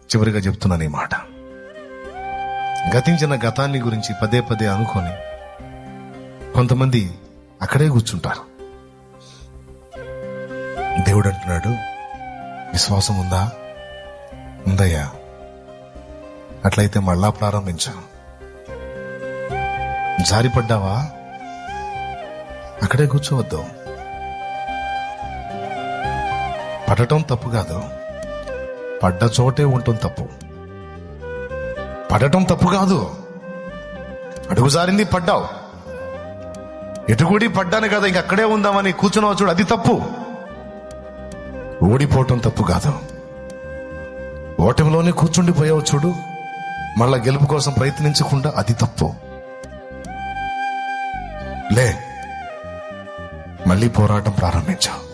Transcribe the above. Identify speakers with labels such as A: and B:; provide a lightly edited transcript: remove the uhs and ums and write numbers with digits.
A: చివరిగా చెప్తున్నాను ఈ మాట. గతించిన గతాన్ని గురించి పదే పదే అనుకొని కొంతమంది అక్కడే కూర్చుంటారు. దేవుడు అంటున్నాడు, విశ్వాసం ఉందా? ఉందయ్యా. అట్లయితే మళ్ళా ప్రారంభించు. జారిపడ్డావా? అక్కడే కూర్చోవద్దు. పడటం తప్పు కాదు, పడ్డ చోటే ఉంటుంది తప్పు. పడటం తప్పు కాదు, అడుగు జారింది పడ్డావు, ఎటుగుడి పడ్డాను కదా ఇంక అక్కడే ఉందామని కూర్చున్నావు చూడు, అది తప్పు. ఓడిపోవటం తప్పు కాదు, ఓటమిలోనే కూర్చుండిపోయావు చూడు, మళ్ళా గెలుపు కోసం ప్రయత్నించకుండా, అది తప్పు. లే, మళ్ళీ పోరాటం ప్రారంభించావు.